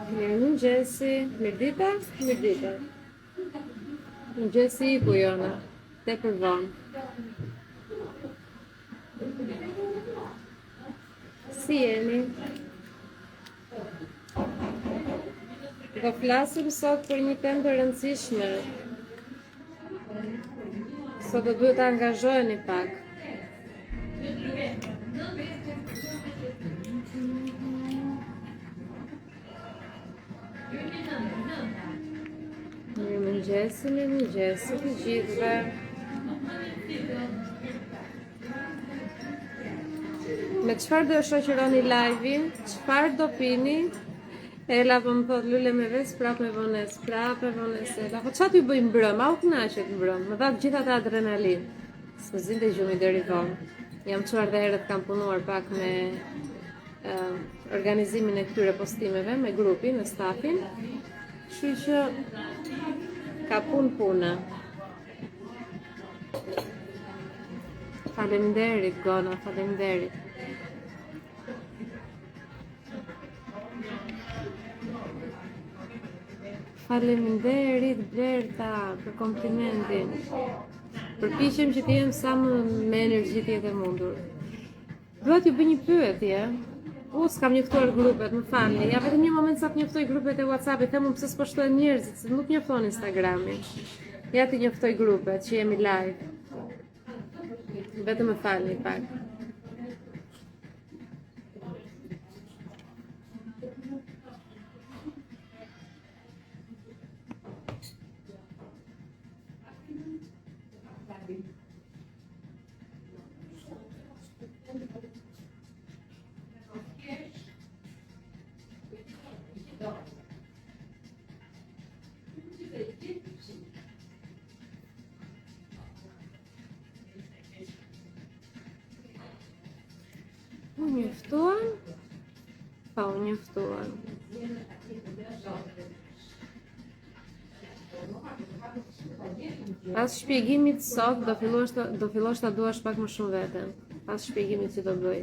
Mirëmëngjesi, mirdita, mirdita. Mëngjesi I bujona, tepër vonë. Si jeni? Do flasim sot për një temë të rëndësishme. Sot do duhet të angazhoheni pak. Mirëmëngjesi të gjithëve. Me çfarë do shoqëroni live-in? Çfarë do pini? Ela po më thot lule me ves, prap me vones, Ela. Po çfarë t'ju bëj mbrëm? A u kënaqet mbrëm? Më dha të gjitha të adrenalin. S'më zinte gjumi deri vonë. Jam çuar dhe herët kam punuar pak me organizimin e këtyre postimeve, me grupin, me stafin. Kështu që ka puna. Faleminderit Gona, faleminderit. Faleminderit Berta për komplimentin. Përpiqem që të jem sa më me energji të jetë e mundur. Dua t'ju bëj një pyetje. S'kam njoftuar grupet, më falni. Ja vetëm një moment sa të njoftoj grupet e WhatsApp-it, them pse s'po shtohen njerëzit, se nuk njofton Instagrami. Ja të njoftoj grupet që jemi live. Vetëm më falni pak. U njoftuan? Pa u njoftuan. Pas shpjegimit sot do fillosh ta duash pak më shumë veten. Pas shpjegimit që do bëj.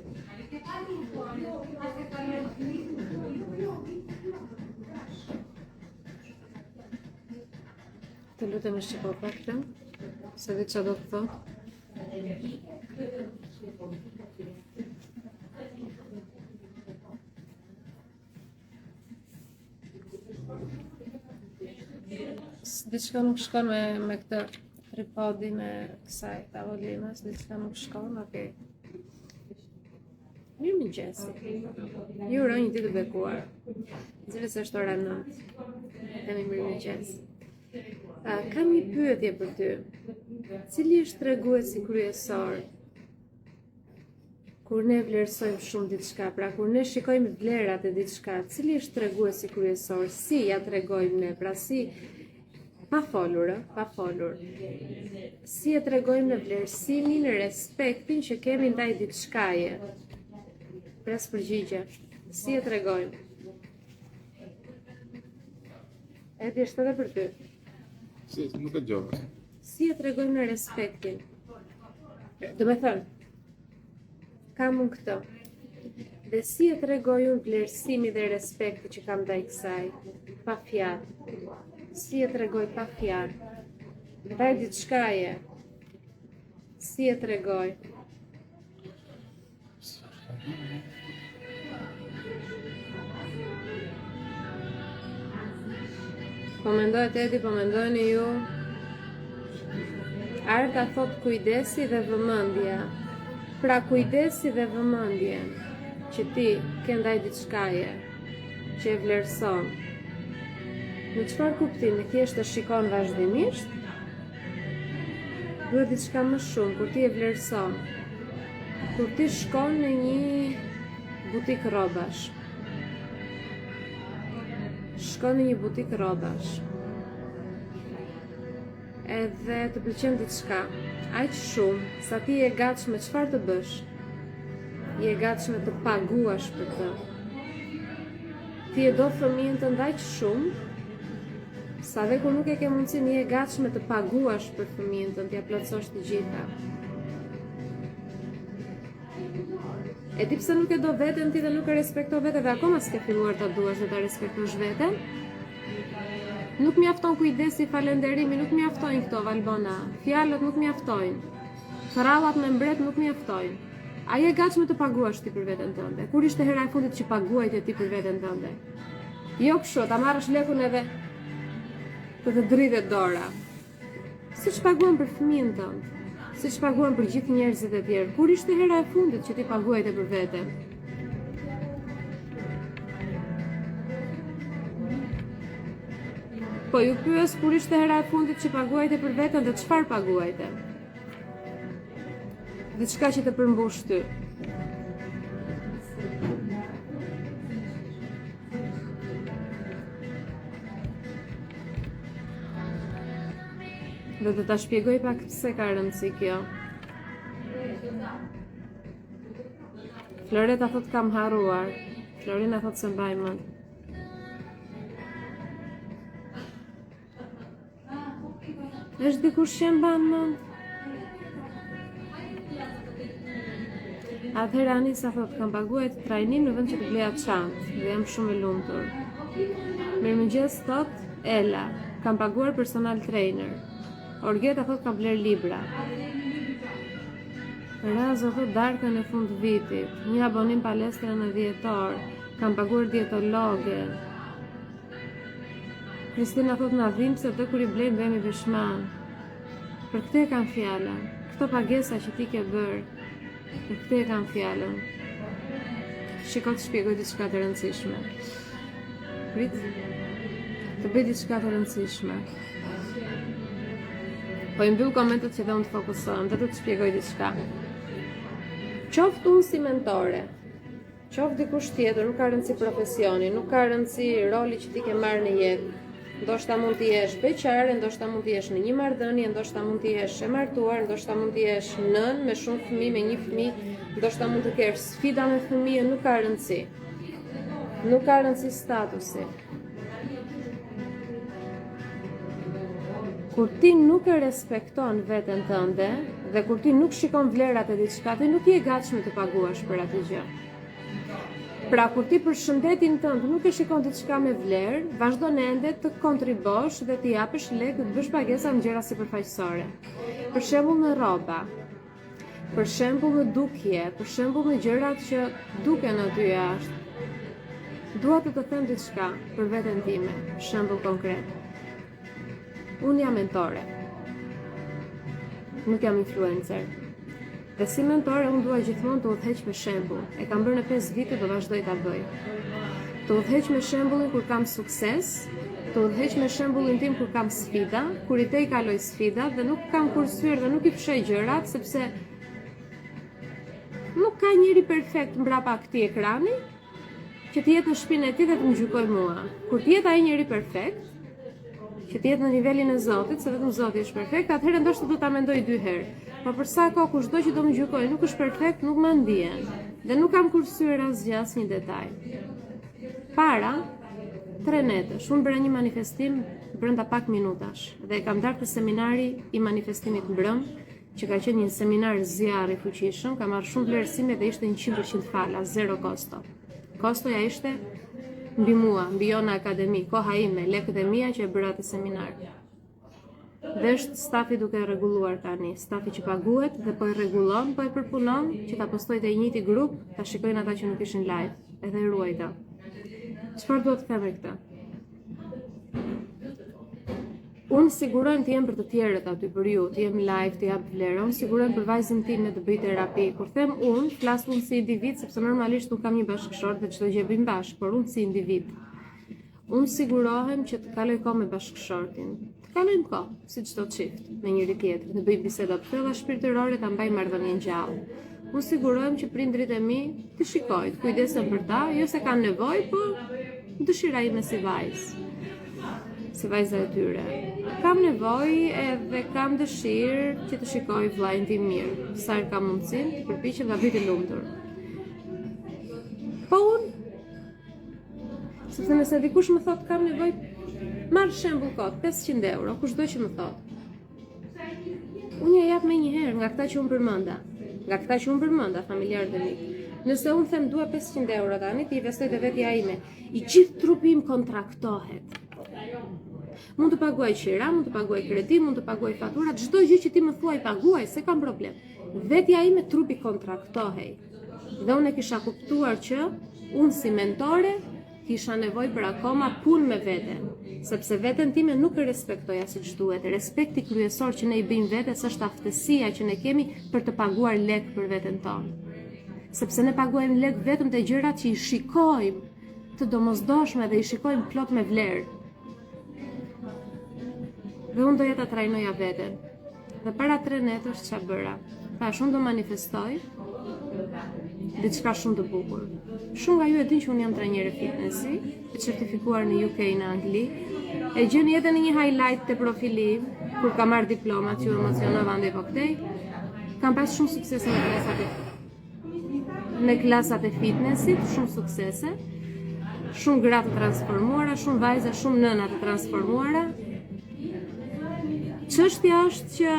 Të lutem e shqipoj pak të, se di që do të thot. Diçka nuk shkon me këtë tripodin e kësaj tavolinës, diçka nuk shkon, okej. Mirëmëngjesi. Ju uroj një ditë të bekuar. Nxirës është ora 9. Themi mirëmëngjes. Kam një pyetje për ty. Cili është treguesi kryesor kur ne vlerësojmë shumë diçka, pra kur ne shikojmë vlerat e diçka, cili është treguesi kryesor? Si ja tregojmë ne? Pra si pa folur. Si e tregojmë në vlerësimin, respektin që kemi ndaj diçkaje? Pres përgjigje. Si e tregojmë? Edi është edhe për ty. Si, nuk e gjova. Si e tregojmë në respektin? Do me thënë, kam unë këtë. Dhe si e tregoj unë vlerësimi dhe respekti që kam ndaj kësaj? Pa fjalë. Si e tregoj pa fjalë? Ndaj diçkaje. Si e tregoj? Po mendojt Edi, po mendojni ju. Arta thot kujdesi dhe vëmendja. Pra kujdesi dhe vëmendje që ti ke ndaj diçkaje, që e vlerëson. Në çfarë kuptimi? Thjesht të shikon vazhdimisht? Duhet diçka më shumë kur ti e vlerëson. Kur ti shkon në një butik rrobash. Shkon në një butik rrobash. Edhe të pëlqen diçka, aq shumë sa ti je gatshme çfarë të bësh? Je gatshme të paguash për të. Ti e do fëmijën tënd aq shumë sa dhe kur nuk e ke mundësinë je gatshme të paguash për fëmijën tënd, t'ia plotësosh të gjitha. E di pse nuk e do veten ti dhe nuk e respekto veten dhe akoma s'ke filluar ta duash dhe ta respektosh veten? Nuk mjafton kujdesi, falënderimi, nuk mjaftojnë këto Valbona. Fjalët nuk mjaftojnë. Thrallat me mbret nuk mjaftojnë. A je gatshme të paguash ti për veten tënde? Kur ishte hera e fundit që paguajte ti për veten tënde? Jo kështu, ta marrësh lekun edhe të dridhet dora. Siç paguan për fëmijën tënd, siç paguan për gjithë njerëzit e tjerë. Kur ishte hera e fundit që ti paguajte për vete? Po ju pyes kur ishte hera e fundit që paguajte për veten dhe çfarë paguajte? Diçka që të përmbush ty. Dhe të ta shpjegoj pak pse ka rëndësi kjo. Floreta thot kam harruar. Florina thot se mbaj mend. Është dikush që mban mend? Atëherë Anisa thot kam paguar trajnim në vend që të bleja çantë dhe jam shumë e lumtur. Mirëmëngjes thot Ela, kam paguar personal trainer. Orgeta thot kam bler libra. Razo thot darkën e fund vitit, një abonim palestra në dhjetor, kam paguar dietologe. Kristina thot na vim se të kur i blejmë vemi bishman. Për këtë e kam fjallën, këto pagesa që ti ke bërë, për këtë e kam fjallën. Shiko të shpjegoj diçka të rëndësishme. Prit, të bëj diçka të rëndësishme. Po i mbyll komentet që dhe unë të fokusohem, dhe të shpjegoj diçka. Qoftë unë si mentore, qoftë dikush tjetër, nuk ka rëndësi profesioni, nuk ka rëndësi roli që ti ke marrë në jetë. Ndoshta mund t'i jesh beqare, ndoshta mund t'i jesh në një marrëdhënie, ndoshta mund t'i jesh e martuar, ndoshta mund t'i jesh nën me shumë fëmijë, me një fëmijë, ndoshta mund të kesh sfida me fëmijë, nuk ka rëndësi. Nuk ka rëndësi statusi. Kur ti nuk e respekton veten tënde dhe kur ti nuk shikon vlerat e diçka, ti nuk je gatshme të paguash për atë gjë. Pra kur ti për shëndetin tënd nuk e shikon diçka me vlerë, vazhdon ende të kontribosh dhe të japësh lekë të bësh pagesa në gjëra sipërfaqësore. Për shembull në rroba, për shembull në dukje, për shembull në gjërat që duken aty jashtë. Dua të të them diçka për veten time, shembull konkret. Unë jam mentore, nuk jam influencer. Dhe si mentore, unë dua gjithmonë të udhëheq me shembull. E kam bërë në 5 vite, do vazhdoj ta bëj. Të udhëheq me shembullin kur kam sukses, të udhëheq me shembullin tim kur kam sfida, kur i tej kaloj sfida dhe nuk kam kursyer dhe nuk i fshej gjërat, sepse nuk ka njeri perfekt mbrapa këtij ekrani që të jetë në shtëpinë e tij dhe të më gjykojë mua. Kur të jetë ai njeri perfekt, që të jetë në nivelin e Zotit, se vetëm Zoti është perfekt, atëherë ndoshta do ta mendoj 2 herë. Po për sa kohë kushdo që do më gjykojë nuk është perfekt, nuk më ndihen. Dhe nuk kam kursyer asgjë, asnjë detaj. Para 3 netësh, unë bëra një manifestim brenda pak minutash dhe e kam darë te seminari i manifestimit mbrëm, që ka qenë një seminar zjarri fuqishëm, ka marrë shumë vlerësime dhe ishte 100% fala, zero kosto. Kostoja ishte mbi mua, mbi Jona Akademi, koha ime, lekët e mia që e bëra atë seminar. Dhe është stafi duke e rregulluar tani, stafi që paguhet dhe po e rregullon, po e përpunon që ta postoj te i njëjti grup, ta shikojnë ata që nuk ishin live, edhe e ruajta. Çfarë duhet të them me këtë? Unë sigurojmë të jem për të tjerët aty për ju, të jem live, të jap vlerë, unë sigurojmë për vajzën time të bëj terapi. Kur them unë, flas unë si individ, sepse normalisht unë kam një bashkëshort dhe çdo gjë bëjmë bashkë, por unë si individ. Unë sigurohem që të kaloj kohë me bashkëshortin. Të kalojmë kohë, si çdo çift, me njëri tjetrin, të bëjmë biseda të thella shpirtërore, ta mbajmë marrëdhënien gjallë. Unë sigurohem që prindrit e mi të shikojnë, të kujdesen për ta, jo se kanë nevojë, po dëshira ime si vajzë. Si vajza e tyre. Kam nevojë edhe kam dëshirë që të shikoj vllajën tim mirë, sa herë kam mundësinë, të përpiqem ta bëj të lumtur. Po unë, sepse nëse dikush më thot kam nevojë, marr shembull kot, 500 euro, kushdo që më thot. Unë ja jap me një herë nga këta që unë përmenda, familjarët e mi. Nëse unë them dua 500 euro tani, ti investoj te vetja ime, i gjithë trupi im kontraktohet. Mund të paguaj qira, mund të paguaj kredi, mund të paguaj fatura, çdo gjë që ti më thuaj paguaj, se kam problem. Vetja ime trupi kontraktohej. Dhe unë e kisha kuptuar që unë si mentore kisha nevojë për akoma punë me veten, sepse veten time nuk e respektoja siç duhet. Respekti kryesor që ne i bëjmë vetes është aftësia që ne kemi për të paguar lek për veten tonë. Sepse ne paguajmë lek vetëm te gjërat që i shikojmë të domosdoshme dhe i shikojmë plot me vlerë. Dhe unë doja ta trajnoja veten. Dhe para 3 netësh çfarë bëra? Thash unë do manifestoj diçka shumë të bukur. Shumë nga ju e din që unë jam trajnere fitnessi, e certifikuar në UK në Angli. E gjeni edhe në një highlight të profili im, kur kam marrë diplomat që emocionova ndaj po këtej. Kam pas shumë suksese në klasat e fitnessit, shumë suksese. Shumë gra të transformuara, shumë vajza, shumë nëna të transformuara. Çështja është që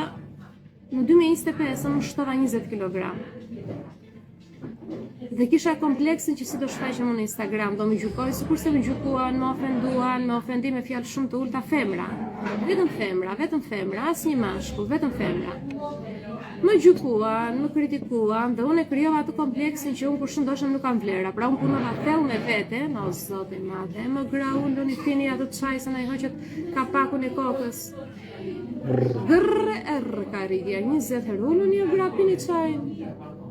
në 2025 unë shtova 20 kg. Dhe kisha kompleksin që si do shfaqem në Instagram, do më gjykoj sikurse më gjykuan, më ofenduan, me ofendime fjalë shumë të ulta femra. Vetëm femra, asnjë mashkull, vetëm femra. Më gjykuan, më kritikuan dhe unë e krijova atë kompleksin që unë kur shëndoshëm nuk kam vlera. Pra unë punova thellë me veten, o zoti i madh, më gra ulën i fini atë çaj se na i hoqet kapakun e kokës. Grrr ka rritja, 20 herë ulën i grapin i çaj.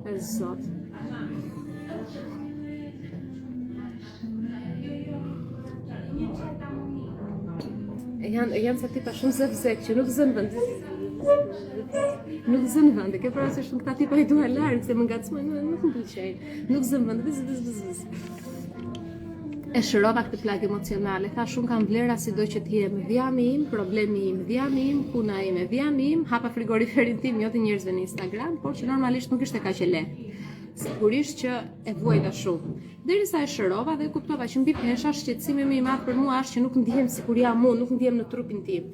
E zot. Janë sa tipa shumë zëvzek që nuk zënë vend. Nuk zënë vend, ke parasysh shumë këta tipa i dua larg se më ngacmojnë, nuk më pëlqejnë. Nuk zënë vend, vız. E shërova këtë plagë emocionale, thash unë kam vlera sido që t'jem, dhjami im, problemi im, dhjami im, puna ime, dhjami im, hapa frigoriferin tim, jo të njerëzve në Instagram, por që normalisht nuk ishte kaq e lehtë. Sigurisht që e vuajta shumë. Derisa e shërova dhe kuptova që mbi pesha shqetësimi më i madh për mua është që nuk ndihem sikur jam unë, nuk ndihem në trupin tim.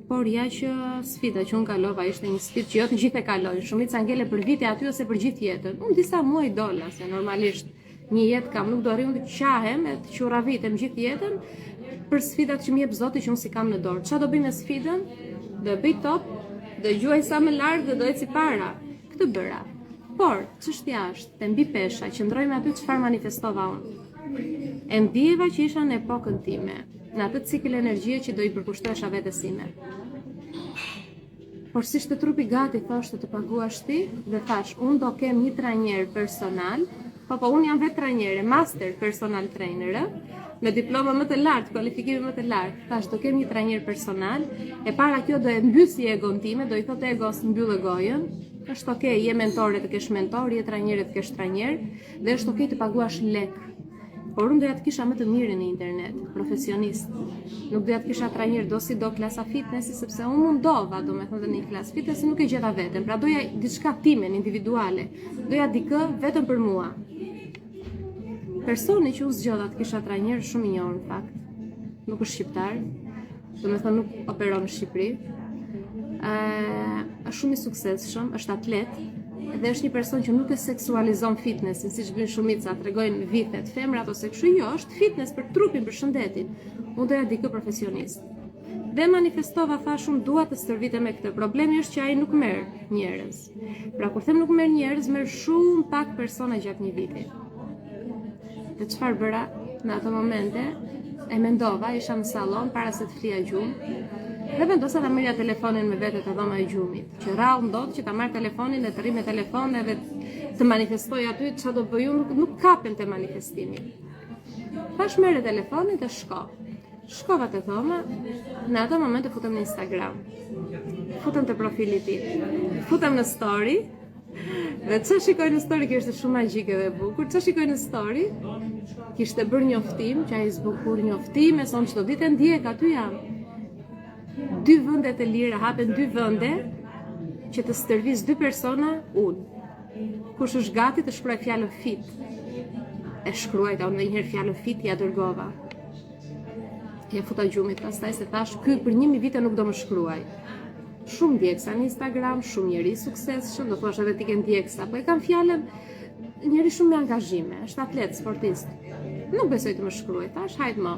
Por ja që sfida që unë kalova ishte një sfidë që jo të gjithë e kalojnë, shumica ngele për vite aty ose për gjithë jetën. Unë disa muaj dola, se normalisht një jetë kam, nuk do arrijun të qahem e të quravitem gjithë jetën për sfidat që më jep Zoti që unë si kam në dorë. Çfarë do bëj me sfidën? Do e bëj top, do gjuaj sa më lart dhe do eci para. Këtë bëra. Por, çështja është, te mbi pesha, qëndroj me aty çfarë manifestova unë. E ndjeva që isha në epokën time, në atë cikël energjie që do i përkushtohesha vetes sime. Por si ishte trupi gati, thoshte të paguash ti, dhe thash, unë do kem një trajner personal, po unë jam vetë trajnere, master personal trainer, me diploma më të lartë, kualifikime më të lartë. Thash, do kem një trajner personal, e para kjo do e mbysi egon time, do i thotë egos mbyllë gojën. Është okej, je mentore të kesh mentor, je trajnere të kesh trajner, dhe është okej të paguash lek. Por unë doja të kisha më të mirë në internet, profesionist. Nuk doja të kisha trajner do si do klasa fitnessi, sepse unë mundova, do me thënë dhe një klasë fitnessi, nuk e gjeta veten. Pra doja diçka timen, individuale. Doja dikë vetëm për mua. Personi që u zgjodha të kisha trajner shumë i njohur në fakt. Nuk është shqiptar, do me thënë nuk operon në Shqipëri. Është shumë i suksesshëm, është atlet dhe është një person që nuk e seksualizon fitnessin, siç bëjnë shumica, tregojnë vitet, femrat ose kështu, jo, është fitness për trupin, për shëndetin. Unë doja dikë profesionist. Dhe manifestova, thash unë dua të stërvitem me këtë. Problemi është që ai nuk merr njerëz. Pra kur them nuk merr njerëz, merr shumë pak persona gjatë një viti. Dhe çfarë bëra në ato momente? E mendova, isha në sallon para se të flija gjumë. Dhe vendosa ta merrja telefonin me vete te dhoma e gjumit. Që rrallë ndodh që ta marr telefonin dhe të rri me telefon dhe të manifestoj aty çfarë do bëj unë, nuk kapem te manifestimi. Thash merre telefonin dhe shko. Shkova te dhoma, në ato momente futem në Instagram. Futem te profili i tij. Futem në story. Dhe çfarë shikoj në story që ishte shumë magjike dhe bukur. Çfarë shikoj në story? Kishte bërë njoftim, që ai zbukur njoftim, e son çdo ditë ndjek aty jam. 2 vende të lira, hapen 2 vende që të stërvis 2 persona, unë. Kush është gati të shkruaj fjalën fit. E shkruajta unë dhe njëherë fjalën fit, ja dërgova. Ja futa gjumit, pastaj se thash, ky për 1000 vite nuk do më shkruaj. Shumë ndjeksa në Instagram, shumë njerëz suksesshëm, do thosh edhe ti ke ndjeksa, po e kam fjalën njëri shumë me angazhime, është atlet, sportist. Nuk besoj të më shkruaj, thash, hajt më.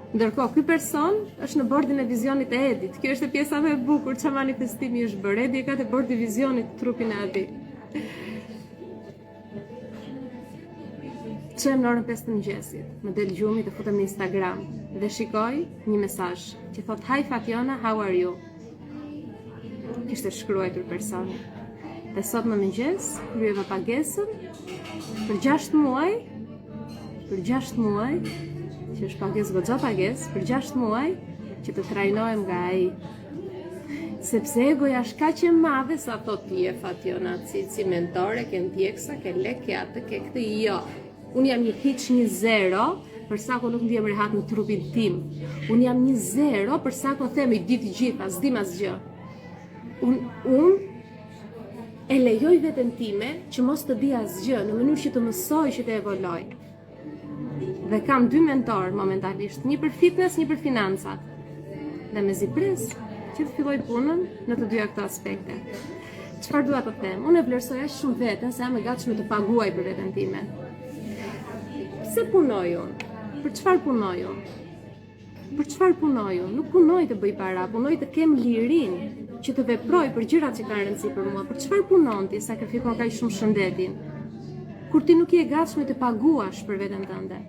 Ndërkohë, ky person është në bordin e vizionit e Edit. Kjo është e pjesa më e bukur që manifestimi është bërë. Edi e ka të bordi vizionit trupin e ati. Qem në orën 5 të mëngjesit, më del gjumi të futem në Instagram dhe shikoj një mesazh që thot Hi Fationa, how are you? Kishte shkruar personi. Dhe sot më mëngjes kryeva pagesën për 6 muaj, që është pagesë goxha pagesë, për 6 muaj që të trajnohem nga ai. Sepse egoja është kaq e madhe sa thot ti e Fationa, si mentore, ke ndjeksa, ke lek, ke atë, ke këtë, jo. Unë jam një hiç, një zero, për sa ko nuk ndjem rehat në trupin tim. Unë jam një zero, për sa ko themi ditë gjitha, s'dim asgjë. Unë e lejoj veten time që mos të di asgjë, në mënyrë që të mësoj, që të evoloj. Dhe kam 2 mentor momentalisht, një për fitness, një për financat. Dhe me zipres që të filloj punën në të dyja këto aspekte. Çfarë dua të them? Unë e vlerësoj aq shumë veten se jam e gatshme të paguaj për veten time. Pse punoj unë? Për çfarë punoj unë? Për çfarë punoj unë? Nuk punoj të bëj para, punoj të kem lirinë që të veproj për gjërat që kanë rëndësi për mua. Për çfarë punon ti, sakrifikon kaq shumë shëndetin? Kur ti nuk je e gatshme të paguash për veten tënde.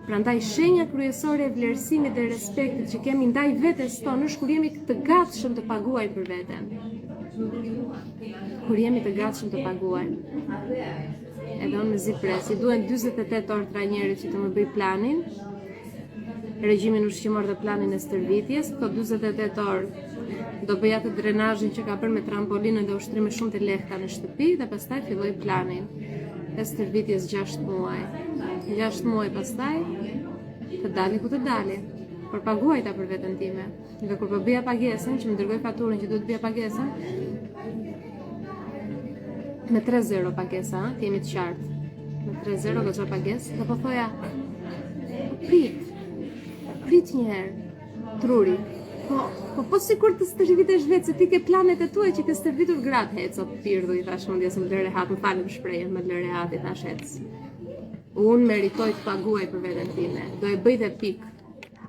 Prandaj shenja kryesore e vlerësimit dhe respektit që kemi ndaj vetes tonë është kur jemi të gatshëm të paguajmë për veten. Kur jemi të gatshëm të paguajmë. Edhe unë me zipres, i duen 48 orë trajnerit që të më bëj planin, regjimin ushqimor dhe planin e stërvitjes. Këto 48 orë do bëj atë drenazhin që ka bërë me trampolinën dhe ushtrime shumë të lehta në shtëpi dhe pastaj filloj planin e stërvitjes 6 muaj. 6 muaj pastaj të dali ku të dali, por paguajta për veten time. Dhe kur po bëja pagesën, që më dërgoj faturën që duhet bëja pagesën, me 3-0 pagesa, jemi të qartë. Me 3-0 goxha pagesë, dhe po thoja, prit një herë, truri. Po sikur të stërvitesh vetë, se ti ke planet e tua që ke stërvitur gratë, heco të pirdhu, i thash mundjes më lëre hat, më falem shprehjen, më lëre hat, i thash hec. Unë meritoj të paguaj për veten time, do e bëj dhe pikë.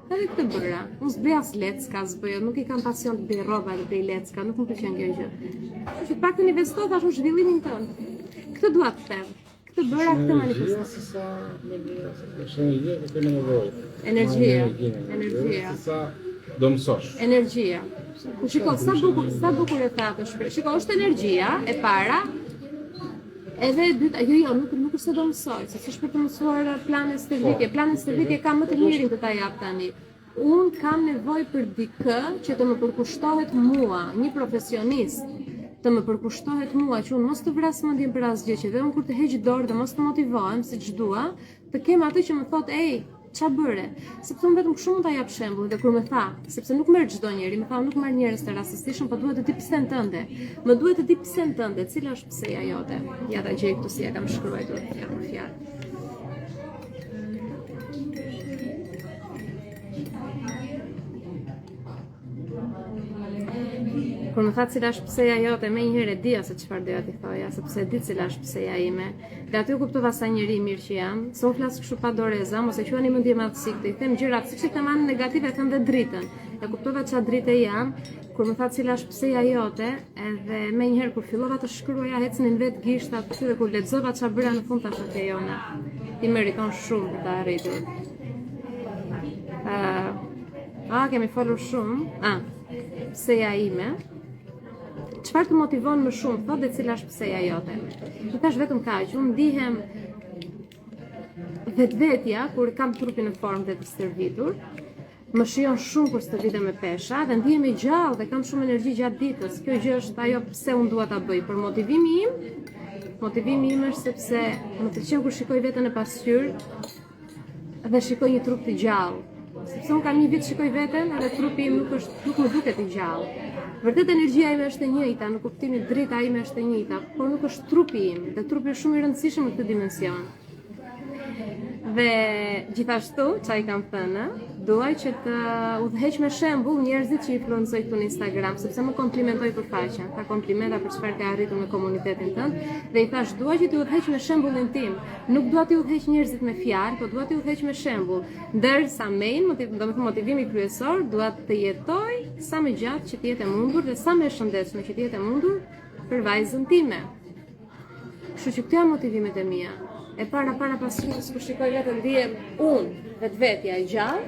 Edhe këtë bëra, unë s'bëj as lecka, nuk i kam pasion të bëj rroba dhe bëj lecka, nuk më pëlqen kjo gjë. Që të paktën investoj tash në zhvillimin tënd. Këtë dua të them. Këtë bëra, këtë manifestoj. Energjia. Do mësosh. Energjia. Shiko, sa bukur e tha të shpreh. Shiko, është energjia e para. Edhe e dyta, jo, nuk është se do mësoj, se s'është për të mësuar planet stërvitje. Planet stërvitje kam më të mirin të ta jap tani. Unë kam nevojë për dikë që të më përkushtohet mua, një profesionist, të më përkushtohet mua, që unë mos të vras mendjen për asgjë, që dhe unë kur të heq dorë dhe mos të motivohem siç dua, të kem atë që më thotë, ej, ç'a bëre? Sepse unë vetëm kështu mund ta jap shembull dhe kur më tha, sepse nuk merr çdo njeri, më tha nuk marr njerëz të rastësishëm, po duhet të di psen tënde. Më duhet të di psen tënde, cila është pseja jote. Ja ta gjej këtu si ja kam shkruar fjalë për fjalë. Kur më tha cila është pseja jote, më njëherë e dija se çfarë doja t'i thoja, sepse e di cila është pseja ime. Dhe aty u kuptova sa njeri i mirë që jam, se unë flas kështu pa doreza, mos e quani mendje madhësi këtë, i them gjërat siç i them anë negative, them dhe dritën. E kuptova ç'a drite jam, kur më tha cila është pseja jote, edhe më njëherë kur fillova të shkruaja, ecnin vet gishtat, dhe kur lexova ç'a bëra në fund tash atë jona. Ti meriton shumë për ta arritur. Kemi folur shumë. Pseja ime. Çfarë të motivon më shumë, thotë dhe cila është pseja jote. Ti thash vetëm kaq, unë ndihem vetvetja kur kam trupin në formë dhe të stërvitur. Më shijon shumë kur stërvitem me pesha dhe ndihem i gjallë dhe kam shumë energji gjatë ditës. Kjo gjë është ajo pse unë dua ta bëj. Për motivimi im është sepse më pëlqen kur shikoj veten e pasqyrë dhe shikoj një trup të gjallë. Sepse unë kam një vit shikoj veten edhe trupi im nuk më duket i gjallë. Vërtet energjia ime është e njëjta, në kuptimin drita ime është e njëjta, por nuk është trupi im, dhe trupi është shumë i rëndësishëm në këtë dimension. Dhe gjithashtu, çai kam thënë, duaj që të udhëheq me shembull njerëzit që influencoj këtu në Instagram, sepse më komplimentoj për faqen, ka komplimenta për çfarë ka arritur me komunitetin tënd, dhe i thash dua që të udhëheq me shembullin tim. Nuk dua të udhëheq njerëzit me fjalë, por dua të udhëheq me shembull. Ndërsa domethënë motivimi kryesor dua të jetoj sa më gjatë që të jetë e mundur dhe sa më e shëndetshme që të jetë e mundur për vajzën time. Kështu që këto janë motivimet e mia. E para pasyes kur shikoj vetëm ndihem unë vetvetja e gjallë.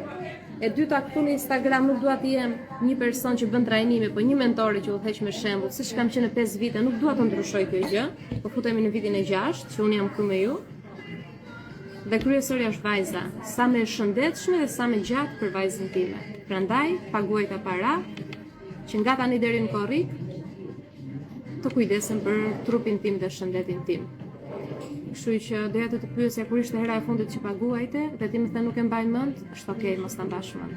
E dyta këtu në Instagram nuk dua të jem një person që bën trajnime, po një mentore që udhëheq me shembull, siç kam qenë 5 vite, nuk dua të ndryshoj kjo gjë. Po futemi në vitin e 6, që unë jam këtu me ju. Dhe kryesorja është vajza, sa më e shëndetshme dhe sa më gjatë për vajzën time. Prandaj paguaj ta para që nga tani deri në korrik të kujdesem për trupin tim dhe shëndetin tim. Kështu që doja të pyesja kur ishte hera e fundit që paguajte dhe ti më the nuk e mbaj mend, është okay mos ta mbash mend.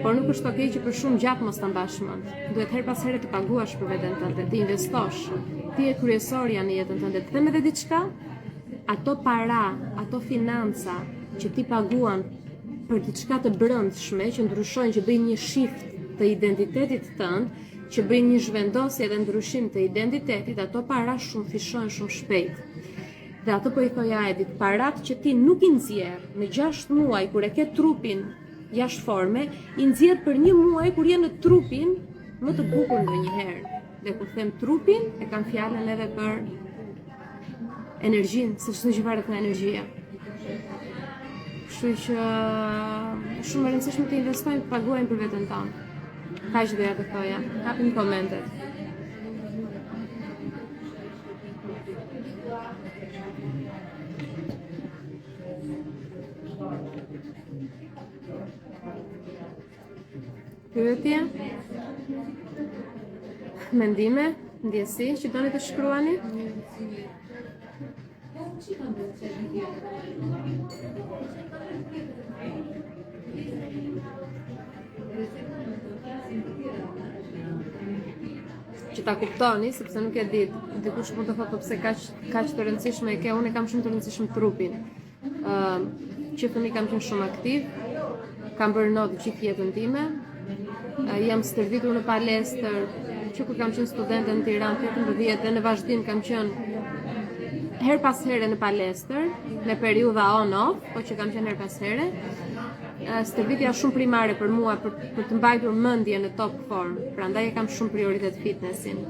Por nuk është okay që për shumë gjatë mos ta mbash mend. Duhet her pas here të paguash për veten tënde, të investosh. Ti je kryesorja në jetën tënde. Të them edhe diçka, ato para, ato financa që ti paguan për diçka të brendshme që ndryshojnë, që bëjnë një shift të identitetit tënd, që bëjnë një zhvendosje dhe ndryshim të identitetit, ato para shumë fishojnë shumë shpejt. Dhe ato po i thoja Edit, parat që ti nuk i nxjerr në 6 muaj kur e ke trupin jashtë forme, i nxjerr për 1 muaj kur je në trupin më të bukur ndonjëherë. Dhe kur them trupin, e kam fjalën edhe për energjinë, se çdo gjë varet nga energjia. Kështu që shumë e rëndësishme të investojmë, të paguajmë për veten tonë. Kaq doja të thoja. Hapim komentet. Pyetje, mendime, ndjesi që doni të shkruani? Që ta kuptoni, sepse nuk e di, dikush mund të thotë pse kaq të rëndësishme e ke, unë e kam shumë të rëndësishëm trupin. Që fëmi kam qenë shumë aktiv, kam bërë not gjithë jetën time. Jam stërvitur në palestër që kur kam qenë studente në Tiranë 18 dhe në vazhdim kam qenë her pas here në palestër, me periudha on-off, po që kam qenë her pas here. Stërvitja shumë primare për mua për të mbajtur mendjen në top form, prandaj e kam shumë prioritet fitnessin.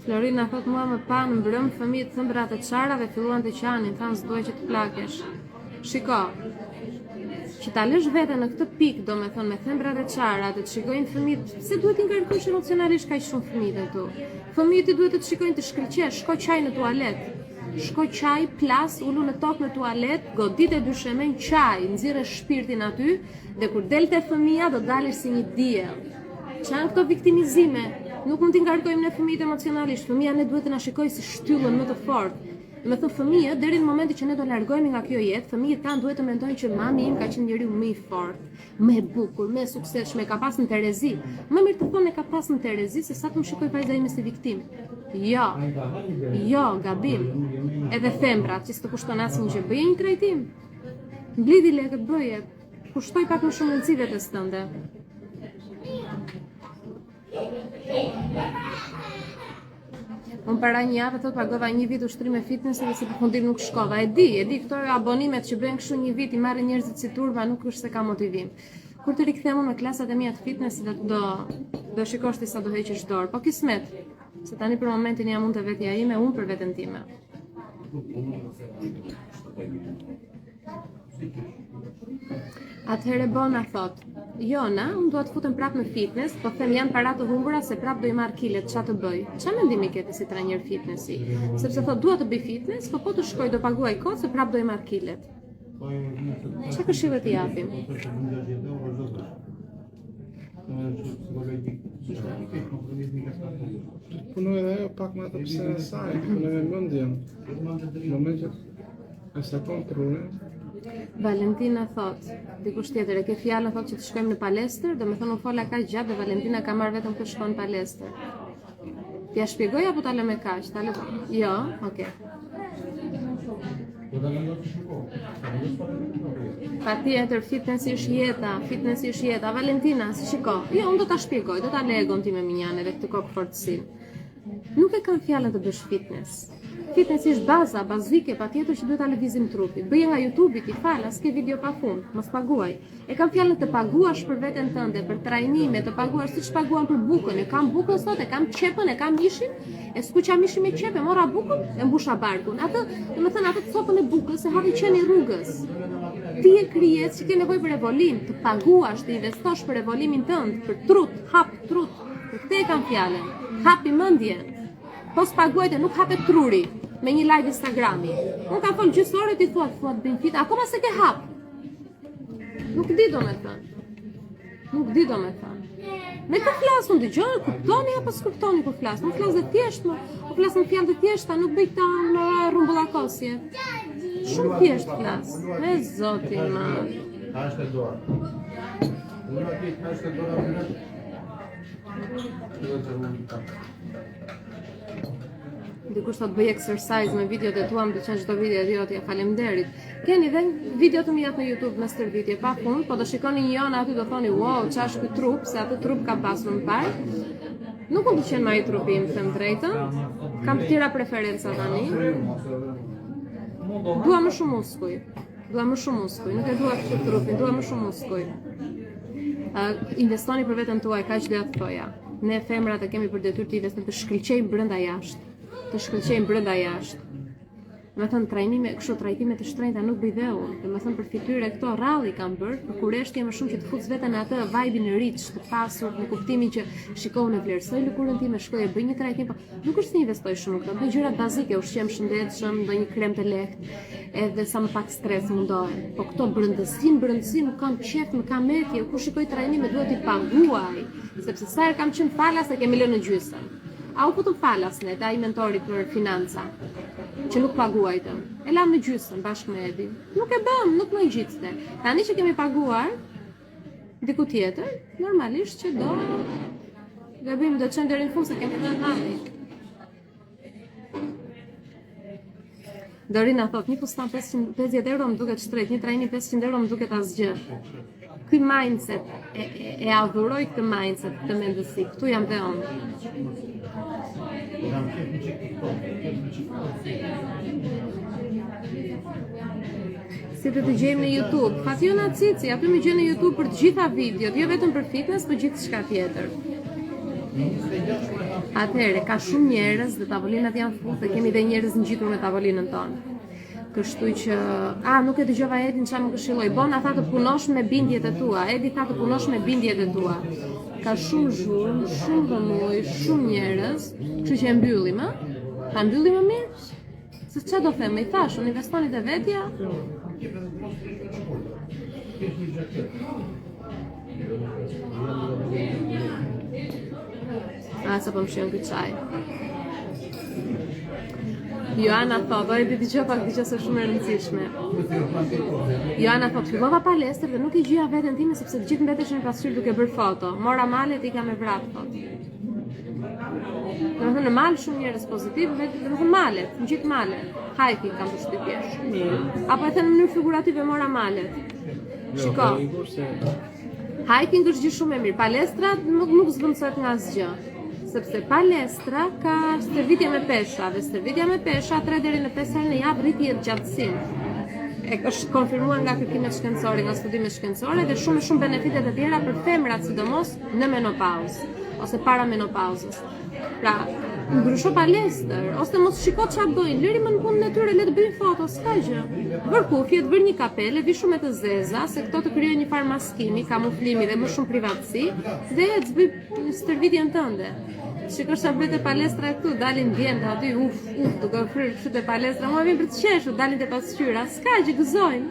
Florina thot mua më pa në mbrëm fëmijët thëmbra të çara dhe filluan të qanin, thanë s'duaj që të plakesh. Shiko, që ta lësh veten në këtë pikë, domethënë me thembrat e çara, të shikojnë fëmijët, pse duhet të ngarkosh emocionalisht kaq shumë fëmijët këtu? Fëmijët duhet të shikojnë të shkëlqesh, shko çaj në tualet. Shko çaj, plas, ulu në tokë në tualet, godit e dyshemen çaj, nxirre shpirtin aty dhe kur delte fëmia do dalësh si një diell. Çan këto viktimizime. Nuk mund t'i ngarkojmë ne fëmijët emocionalisht. Fëmia ne duhet të na shikojë si shtyllën më të fortë. Me thënë fëmijët, deri në momentin që ne do largohemi nga kjo jetë, fëmijët tanë duhet të mendojnë që mami im ka qenë njeriu më i fortë, më i bukur, më i suksesshëm, ka pasur Terezi. Më mirë të thonë e ka pasur Terezi se sa të më shikoj vajza ime si viktimë. Jo, gabim. Edhe thembrat që s'të kushton asnjë gjë, bëje një trajtim. Mblidhi lekët, bëje. Kushtoj pak më shumë rëndësi vetes tënde. Unë para një javë thot pagova një vit ushtrim e fitness dhe si përfundim nuk shkova. E di këto abonimet që bëjnë kështu një vit i marrin njerëzit si turba, nuk është se ka motivim. Kur të rikthemu me klasat e mia të fitness do shikosh ti sa do heqësh dorë. Po kismet, se tani për momentin jam unë të vetja ime, unë për veten time. Atëherë Bona thot, Jona, unë duhet të futem prap në fitness, po them janë para të humbura se prap do i marr kilet, ç'a të bëj? Ç'a mendimi ke ti si trajner fitnessi? Sepse thot dua të bëj fitness, po të shkoj do paguaj kohë se prap do i marr kilet. Ç'a këshillë t'i japim? Punoj edhe ajo pak më të pse e saj, punoj me mendjen. Në momentin e sakon trurin, Valentina thot, dikush tjetër e ke fjalën thot që të shkojmë në palestër, domethënë u fola kaq gjatë dhe Valentina ka marrë vetëm të shkon në palestër. T'ja shpjegoj apo ta lë me kaq? Ta lë. Jo, okay. Patjetër, fitnessi është jeta. Valentina, si shiko. Jo, unë do ta shpjegoj, do ta lë egon time minjane dhe këtë kokë fortësinë. Nuk e kam fjalën të bësh fitness. Fitnessi është baza, bazike, patjetër që duhet ta lëvizim trupin. Bëje nga YouTube-i, ti fal, s'ke video pafund, mos paguaj. E kam fjalën të paguash për veten tënde, për trajnime, të paguash siç paguan për bukën. E kam bukën sot, e kam qepën, e kam mishin, e skuqa mishin me qepë, mora bukën, e mbusha barkun. Atë, domethënë atë copën e bukës e havi qeni rrugës. Ti e krijes që ke nevojë për evolim, të paguash, të investosh për evolimin tënd, për trut, hap trut. Për këtë e kam fjalën. Hapi mendjen. Po s'paguajte, nuk hapet truri me një live Instagrami. Unë kam fol gjysmë ore ti thua bën fit, akoma se ke hap. Nuk di domethënë. Me kë flas unë dëgjoj, kuptoni apo s'kuptoni kur flas? Unë flas të thjesht, unë flas me fjalë të thjeshta, nuk bëj këta në rrumbullakosje. Shumë thjesht flas. Me Zotin ma. Hashtë dorë. Unë aty hashtë dorë. Dikush thot bëj exercise me videot e tua, më pëlqen çdo video e jotja, faleminderit. Keni dhe video të mia në YouTube në stërvitje pa fund, po do shikoni një janë aty do thoni wow, ç'ash ky trup, se atë trup kam pasur më parë. Nuk më pëlqen më ai trupi im, them drejtën. Kam të tjera preferenca tani. Dua më shumë muskuj. Nuk e dua këtë trupin, dua më shumë muskuj. Investoni për veten tuaj, kaq do ja të thoja. Ne femrat e kemi për detyrë të investojmë të shkëlqejmë brenda jashtë. Me thënë trajtime të shtrenjta nuk bëj dhe unë. Me thënë për fytyrë këto rralli kam bërë, për kureshtje më shumë që të futs veten në atë vibe-in e rich, të pasur, në kuptimin që shikoj në vlerësoj lëkurën time, shkoj e bëj një trajtim, po nuk është se investoj shumë këto, bëj gjërat bazike, ushqim shëndetshëm, ndonjë krem të lehtë, edhe sa më pak stres mundohem. Po këto brëndësi nuk kam qef, nuk kam metje, kur shikoj trajtime duhet i paguaj, sepse sa herë kam qenë falas e kemi lënë në gjysmë. A u putëm falas ne, ai mentori për financa, që nuk paguajtëm. E lam në gjysmë bashkë me Edi. Nuk e bëm, nuk më ngjitste. Tani që kemi paguar diku tjetër, normalisht që do gabim do të çojmë deri në fund se kemi dhënë hapin. Dorina thot, një fustan 550 euro më duket shtrejt, një trajnim 500 euro më duket asgjë. Ky mindset, e adhuroj këtë mindset, këtë mendësi, këtu jam dhe unë. Si të gjejmë në YouTube, Fationa Cici, aty më gjen në YouTube për të gjitha videot, jo vetëm për fitness, por gjithë çka tjetër. Atëherë, ka shumë njerëz dhe tavolinat janë full, dhe kemi dhe njerëz ngjitur me tavolinën tonë. Kështu që, nuk e dëgjova Edin çfarë më këshilloi. Bona tha të punosh me bindjet e tua. Edi tha të punosh me bindjet e tua. Ka shumë zhurmë, shumë vëmuj, shumë njerëz, kështu që e mbyllim, a? Ta mbyllim më mirë? Se çfarë do them, i thash, unë investoni te vetja. Sa po më shion këtë çaj. Joana thot, do e di dëgjoj pak diçka se shumë e rëndësishme. Joana thot, fillova palestër dhe nuk i gjyja veten time sepse të gjithë mbeteshin në pasqyrë duke bërë foto. Mora malet i kam e vrap thot. Domethënë në mal shumë njerëz pozitiv, domethënë malet, në gjithë malet. Hiking kam përshtypjesh. Apo e them në mënyrë figurative mora malet. Shiko. Hiking është gjë shumë e mirë. Palestra nuk zvendësohet nga asgjë. Sepse palestra ka stërvitje me pesha, dhe stërvitja me pesha 3 deri në 5 herë në javë rritje gjatësinë. Është konfirmuar nga kërkimet shkencore, nga studimet shkencore dhe shumë benefitet e tjera për femrat sidomos në menopauzë ose para menopauzës. Pra, ndrysho palestër, ose mos shiko çfarë bëjnë, lëri më në punën e tyre, le të bëjnë foto, s'ka gjë. Vër kufjet, vër një kapele, vi shumë të zeza, se këto të krijojnë një farë maskimi, kamuflimi dhe më shumë privatësi, dhe të bëj stërvitjen tënde. Shikosh sa bëhet palestra këtu, dalin djemtë aty, duke fryrë kështu te palestra, mua vjen për të qeshur, dalin te pasqyra, s'ka gjë, gëzojnë.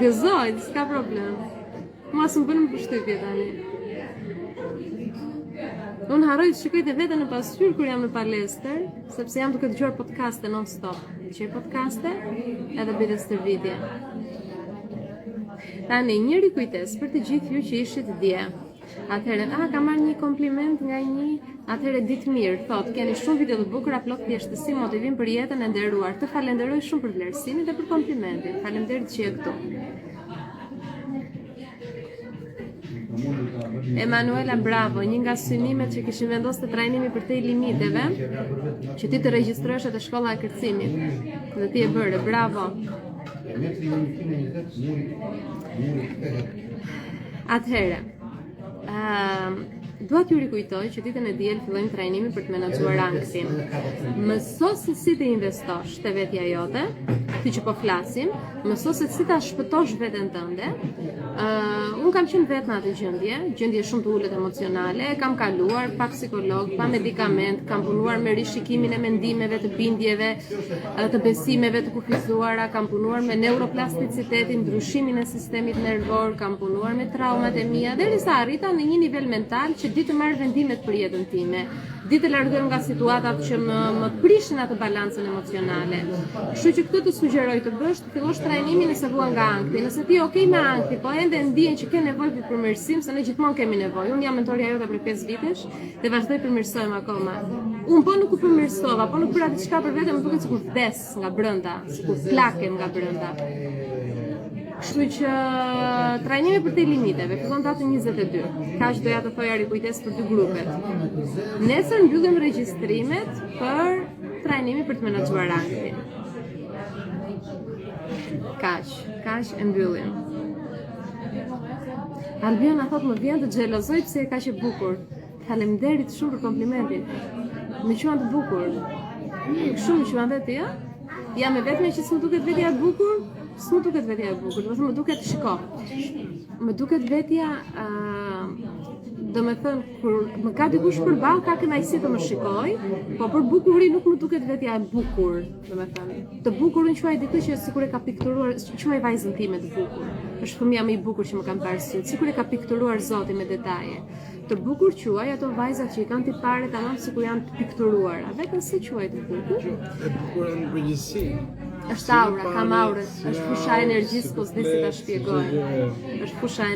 Gëzojnë, s'ka problem. Mua s'm bën përshtypje tani. Unë harroj të shikoj të veten në pasqyrë kur jam në palestër, sepse jam duke dëgjuar podcaste non stop. pëlqej podcaste, edhe bëj dhe stërvitje. Tani, njëri kujtes për të gjithë ju që ishit dje. Atëherë, ka marrë një kompliment nga një, atëherë ditë mirë, thot, keni shumë video të bukura, plot thjeshtësi, motivim për jetën e nderuar. Të falenderoj shumë për vlerësimin dhe për komplimentin. Faleminderit që je këtu. Emanuela, bravo, një nga synimet që kishin vendosur të trajnimi për te limiteve, që ti të regjistrohesh te shkolla e kërcimit. Dhe ti e bëre, bravo. Atëherë, dua t'ju rikujtoj që ditën e diel fillojmë trajnimin për të menaxhuar anktin. Mëso se si të investosh te vetja jote, ti që po flasim, mëso se si ta shpëtosh veten tënde. Unë kam qenë vetë në atë gjendje shumë të ulët emocionale, kam kaluar pa psikolog, pa medikament, kam punuar me rishikimin e mendimeve, të bindjeve, të besimeve të kufizuara, kam punuar me neuroplasticitetin, ndryshimin e sistemit nervor, kam punuar me traumat e mia, derisa arrita në një nivel mental që di të marr vendimet për jetën time, di të largohem nga situatat që më prishin atë balancën emocionale. Kështu që këtë të sugjeroj të bësh, të fillosh trajnimin nëse vuan nga ankthi. Nëse ti okay me ankthi, po ende ndjen që ke nevojë për përmirësim, se ne gjithmonë kemi nevojë. Unë jam mentorja jote për 5 vitesh dhe vazhdoj përmirësohem akoma. Unë po nuk u përmirësova, po nuk bëra diçka për vete, më duket sikur vdes nga brenda, sikur plakem nga brenda. Kështu që trajnimi për te limiteve fillon datë 22. Kaq doja të thoja rikujtes për 2 grupet. Nesër mbyllim regjistrimet për trajnimi për të menaxhuar anktin. Kaq e mbyllim. Albiona thot më vjen të xhelozoj pse e kaq e bukur. Faleminderit shumë për komplimentin. Më quan të bukur. Shumë më quan dhe ti, a? Jam e vetme që s'më duket vetja e bukur? S'më duket vetja e bukur, do të thënë më duket shiko. Më duket vetja, do me thënë, kur më ka dikush përballë, ka kënaqësi të më shikoj, po për bukuri nuk më duket vetja e bukur, do me thënë. Të bukurin quaj diku që sikur e ka pikturuar, quaj vajzën time të bukur. Është fëmia më i bukur që më kanë parë syt, sikur e ka pikturuar Zoti me detaje. Të bukur quaj ato vajzat që i kanë tipare tamam sikur janë të pikturuara. Vetëm si quaj të bukur? E bukur në përgjithësi. Është aura, kam aurës, është fusha e energjisë, po s'di si ta shpjegoj. Është fusha e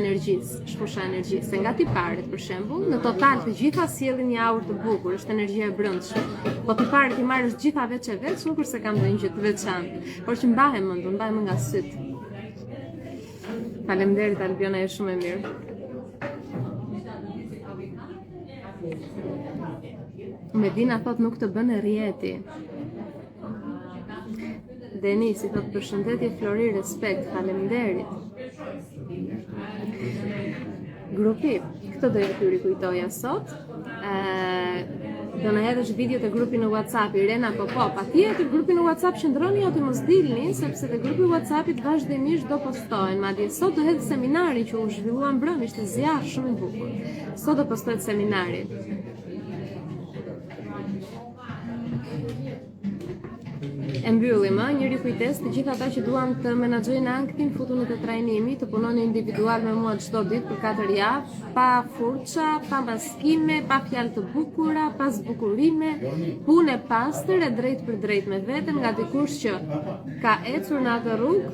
energjisë, se nga tiparet për shembull, në total të gjitha sjellin një aurë të bukur, është energjia e brendshme. Po tiparet i marrësh gjitha veç e veç, nuk kurse kam ndonjë gjë të veçantë, por që mbahem më nga syt. Faleminderit Albiona, je shumë e mirë. Medina thot nuk të bën rjeti. Denisi thot përshëndetje Flori, respekt, faleminderit. Grupi, këtë do t'ju rikujtoja sot. Do na hedhësh video të grupi në WhatsApp, Irena po, patjetër grupi në WhatsApp qëndroni aty mos dilni, sepse te grupi WhatsAppit vazhdimisht do postohen. Madje sot do hedh seminari që u zhvillua mbrëm, ishte zjarr shumë i bukur. Sot do postohet seminari. E mbyllim, një rikujtes të gjithë ata që duan të menaxhojnë anktin, futuni te trajnimi, të punoni individual me mua çdo ditë për 4 javë, pa furça, pa maskime, pa fjalë të bukura, pa zbukurime, punë e pastër e drejt për drejt me veten, nga dikush që ka ecur në atë rrugë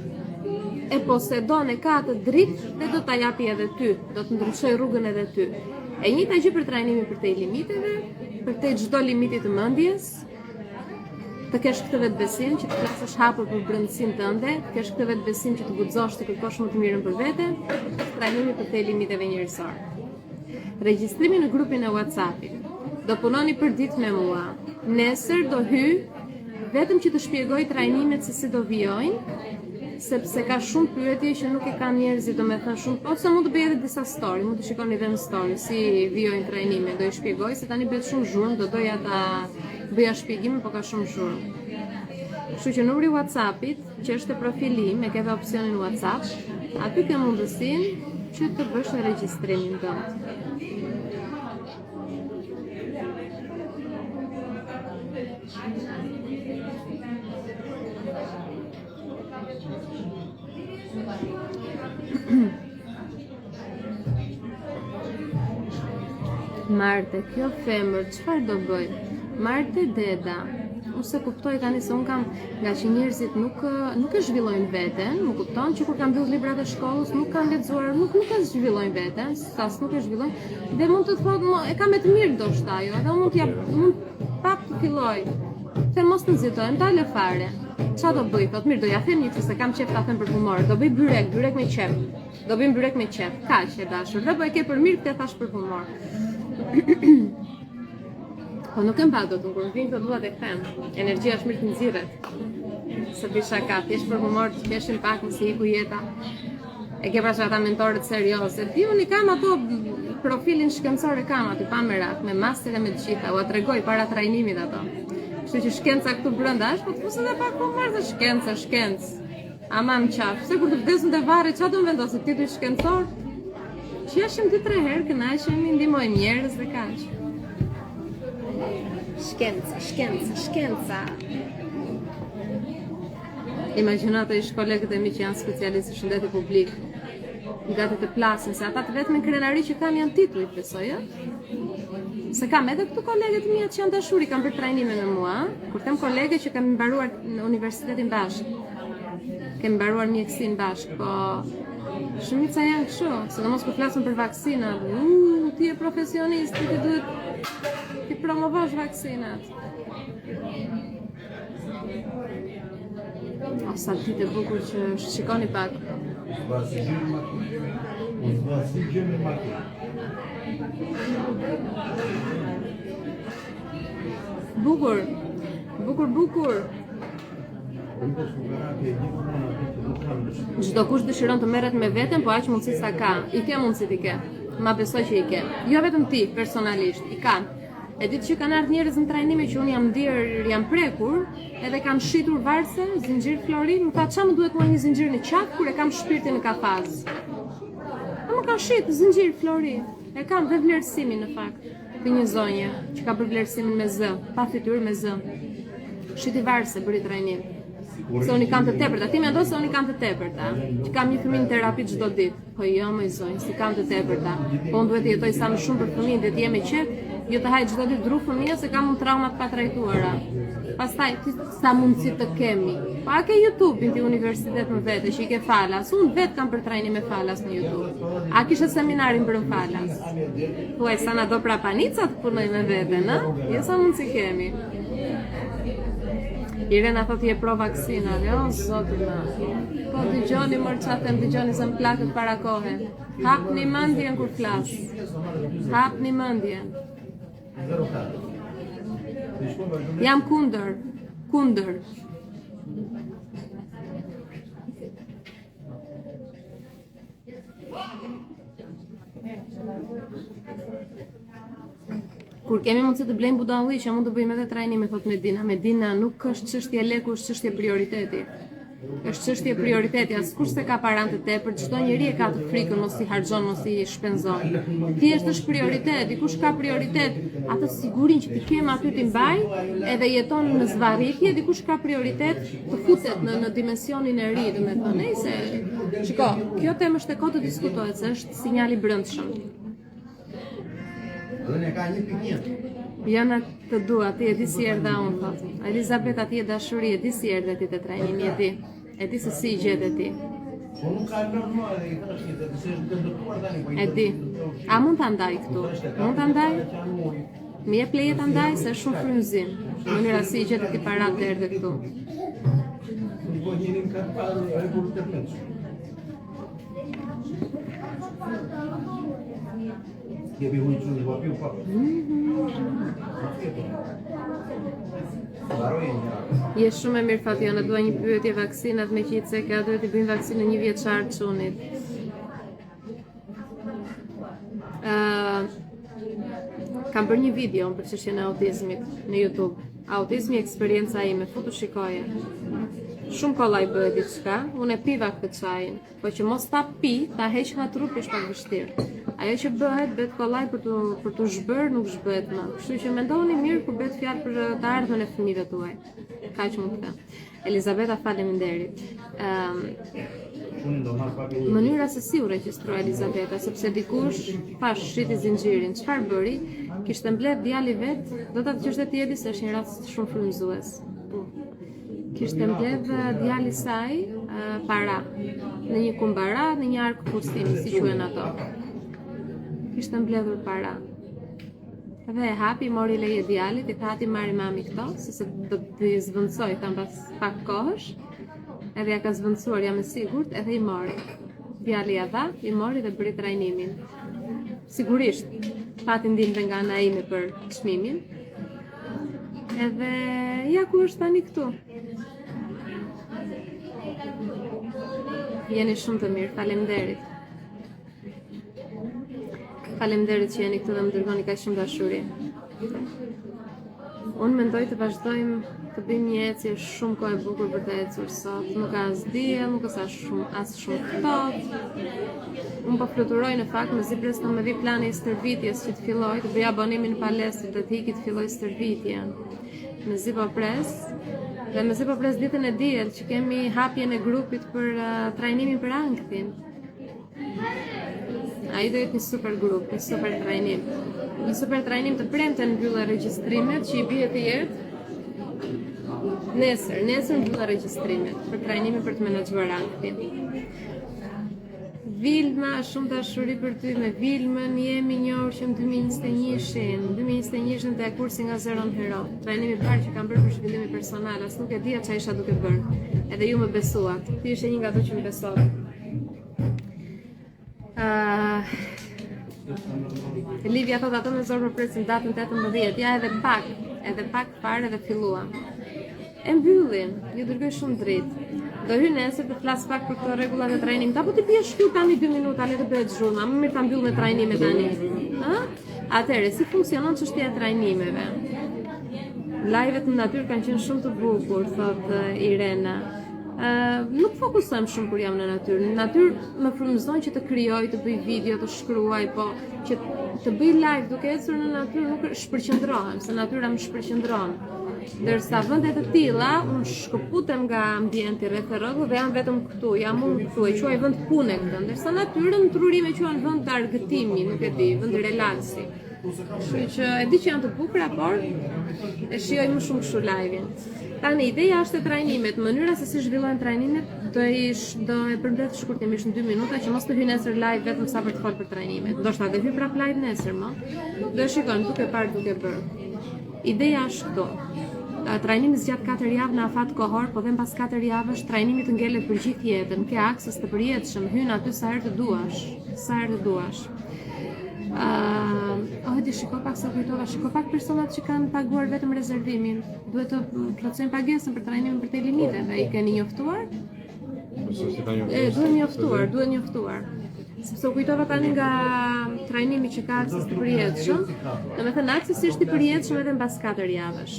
e posedon e ka atë dritë dhe do ta japi edhe ty, do të ndryshoj rrugën edhe ty. E njëjta gjë për trajnimin për te limiteve, për te çdo limiti të mendjes. Të kesh këtë vetë besim që të flasësh hapur për brendësinë tënde, të kesh këtë vetë besim që të guxosh të kërkosh më të mirën për veten, trajnimi për te limiteve njerëzore. Regjistrimi në grupin e WhatsAppit. Do punoni për ditë me mua. Nesër do hy vetëm që të shpjegoj trajnimet se si do vijojnë, sepse ka shumë pyetje që nuk i kanë njerëzit, domethënë shumë, ose mund të bëj edhe disa story, mund të shikoni edhe në story si vijojnë trajnimet, do i shpjegoj se tani bëhet shumë zhurmë, do doja ta bëja shpjegime, po ka shumë zhurmë. Kështu që numri WhatsAppit, që është e profilim, e ke dhe opsionin WhatsApp, aty ke mundësinë që të bësh në regjistrimin tënd. Marte, kjo femër, çfarë do bëj? Marte Deda, ose kuptoj tani se un kam nga që njerëzit nuk e zhvillojnë veten, më kupton që kur kam mbyll librat e shkollës nuk kanë lexuar, nuk e zhvillojnë veten, sas nuk e zhvillojnë dhe mund të thotë e kam me të mirë ndoshta ajo, edhe mund pap të filloj. Them mos të nxitojmë, dalë fare. Qa do bëj? Thot mirë, do ja them një që se kam qef ta them për humor. Do bëj byrek me qef. Do bëjmë byrek me qef. Kaq e dashur. Dhe po e ke për mirë këtë thash për humor. Po nuk e mba do të kur vin të dua të them. Energjia është mirë të nxirret. Se bëj shaka, thjesht për humor, të keshim pak mësi iku jeta. E ke pasur ata mentorët serioze. Ti unë kam ato profilin shkencor e kam aty pa merak, me master e me të gjitha. Ua tregoj para trajnimit ato. Kështu që shkenca këtu brenda është, po të fusën dhe pak humor dhe shkencë. Ama më qafë, se kur të vdesën të varë, qa do më vendosit titull shkencor? Që jashim 2-3 herë, kënaqemi, ndihmojmë njerëz dhe kaq. Shkenca. Imagjino ato ish kolegët e mi që janë specialistë në shëndetje publik, gati të plasin, se ata të vetëm krenari që kanë janë titull, besoj, Se kam edhe këtu kolegët mia që janë dashur, i kam bërë trajnime me mua, kur them kolege që kam mbaruar në universitetin bashkë. Kemi mbaruar mjekësinë bashkë, po shumica janë kështu, sidomos kur flasim për vaksinat. Ti je profesionist, ti duhet ti promovosh vaksinat. Sa ditë e bukur që shikoni pak. Bukur. Çdo kush dëshiron të merret me veten, po aq mundësi sa ka. I ke mundësit i ke. Ma besoj që i ke. Jo vetëm ti personalisht, i kanë. E ditë që kanë ardhur njerëz në trajnime që unë jam ndier, jam prekur, edhe kam shitur varse, zinxhir flori, më tha ç'a më duhet mua një zinxhir në qaf kur e kam shpirtin në kafaz. Më ka shit zinxhir flori. E kam dhe vlerësimin në fakt. Të një zonje që ka bërë vlerësimin me zë, pa fytyrë me zë. Shiti varse bëri trajnim. Se unë i kam të tepërta, ti mendon se unë i kam të tepërta, që kam një fëmijë në terapi çdo ditë. Po jo më zonjë, si kam të tepërta. Po unë duhet të jetoj sa më shumë për fëmijën dhe të jem me qejf, jo të haj çdo ditë dru fëmijë se kam traumat pa trajtuara. Pastaj sa mundësi të kemi. Pa ke YouTube-in ti universitet në vete që i ke falas. Unë vetë kam për trajnim me falas në YouTube. A kishe seminarin për falas? Thuaj sa na do prapanica të punoj me vete, në? Jo sa mundësi kemi. Irena thotë je pro vaksinave, jo, zotë në. Po dëgjoni mërë qa them, dëgjoni se më plakët para kohe. Hapni mendjen kur flas. Hapni mendjen. Jam kundër. Kur kemi mundësi të blejmë budalli që mund të bëjmë edhe trajnime, thot Medina. Medina nuk është çështje leku, është çështje prioriteti. Është çështje prioriteti, askush se ka paran të tepër, çdo njeri e ka të frikën mos i harxhon, mos i shpenzon. Thjesht është prioritet, dikush ka prioritet atë sigurinë që ti kem aty ti mbaj, edhe jeton në zvarritje, dikush ka prioritet të futet në dimensionin e ri, domethënë, se shiko, kjo temë është e kohë të diskutohet, se është sinjal i brendshëm. Jana të dua, ti e di si erdha unë, thotë. Elizabeta, ti e dashuri, e di si erdhe ti të trajnimi, e di se si i gjete ti. E di. A mund të ndaj këtu? Mund të ndaj? Mi e pleje të ndaj, se është shumë frymëzim. Mënyra si i gjete ti parat të erdhe këtu. Je shumë e mirë Fationa, dua një pyetje vaksinat me qitë ka duhet i bëjmë vaksinë 1 vjeçar çunit. Kam bërë një video për çështjen e autizmit në YouTube. Autizmi eksperienca ime, futu shikoje. Shumë kollaj bëhet diçka, unë e piva këtë çajin, po që mos ta pi, ta heq nga trupi është pak vështirë. Ajo që bëhet kollaj për të zhbërë, nuk zhbëhet më. Kështu që mendoni mirë kur bëhet fjalë për të ardhmen e fëmijëve tuaj. Kaq mund të them. Elizabeta, faleminderit. mënyra se si u regjistroi Elizabeta, sepse dikush pash shiti zinxhirin. Çfarë bëri? Kishte mbledh djali vet, do ta dëgjosh ti Edi se është një rast shumë frymëzues. Kishte mbledh djali i saj para në një kumbara, në një ark kursimi, si quhen ato. Kishte mbledhur para. Dhe e hapi, mori leje djalit, i tha ti marri mami këto, se do t'i zvendësoj, tham pas pak kohësh, edhe ja ka zvendësuar, jam e sigurt, edhe i mori. Djali ja dha, i mori dhe bëri trajnimin. Sigurisht, pati ndihmë nga ana ime për çmimin. Edhe ja ku është tani këtu. Jeni shumë të mirë, faleminderit. Faleminderit që jeni këtu dhe më dërgoni kaq shumë dashuri. Unë mendoj të vazhdojmë të bëjmë një ecje shumë kohë e bukur për të ecur sot. Nuk ka as diell, nuk ka as shumë ftohtë. Unë po fluturoj në fakt, mezi presto me vi plani i stërvitjes që të filloj, të bëj abonimin në palestër dhe të iki të filloj stërvitjen. Mezi po pres, dhe mezi po pres ditën e diell që kemi hapjen e grupit për trajnimin për ankthim. Ai do jetë një super grup, një super trajnim. Një super trajnim të premte në mbyllje regjistrimet që i bie të jetë nesër mbyllje regjistrimet për trajnimin për të menaxhuar ankthim. Vilma, shumë dashuri për ty. Me Vilmën jemi njohur që në 2021-shin. 2021-shin te kursi nga zero në hero. Trajnimi i parë që kam bërë për zhvillimin personal, as nuk e dija çfarë isha duke bërë. Edhe ju më besuat. Ti ishe një nga ato që më besove. Livia thot ato me zor për presin datën 18, ja edhe pak fare dhe filluam. E mbyllim, ju dërgoj shumë dritë. Do hy nesër të flas pak për këto rregullat e trajnimit. Apo ti bie shtu tani 2 minuta, le të bëhet zhurma. Më mirë ta mbyll me trajnime tani. Ë? Atëherë, si funksionon çështja e trajnimeve? Live-et në natyrë kanë qenë shumë të bukur, thot Irena. Nuk fokusojmë shumë kur jam në natyrë. Në natyrë më frymëzon që të krijoj, të bëj video, të shkruaj, po që të bëj live duke ecur në natyrë nuk shpërqendrohem, se natyra më shpërqendron. Ndërsa vendet e tilla, unë shkëputem nga ambienti rreth rrugës dhe jam vetëm këtu, jam unë këtu, e quaj vend pune këtë. Ndërsa natyrën trurime quhen vend të argëtimi, nuk e di, vend relaksi. Kështu që e di që janë të bukura, por e shijoj më shumë kështu live-in. Tani, ideja është e trajnimet, mënyra se si zhvillohen trajnimet do e përmbledh shkurtimisht në 2 minuta që mos të hyj nesër live vetëm sa për të folur për trajnimet. Ndoshta do hyj prap live nesër, më. Do e shikojmë duke parë duke bërë. Ideja është këtu. Trajnimi zgjat 4 javë në afat kohor, po dhe mbas 4 javësh trajnimi të ngelet për gjithë jetën, ke akses të përjetshëm, hyn aty sa herë të duash, sa herë të duash. Di shiko pak sa kujtova, shiko pak personat që kanë paguar vetëm rezervimin. Duhet të plotësojnë pagesën për trajnimin për te limitet. I keni njoftuar? Duhet njoftuar. Sepse u kujtova tani nga trajnimi që ka akses të përjetshëm. Domethënë aksesi është i përjetshëm edhe mbas 4 javësh.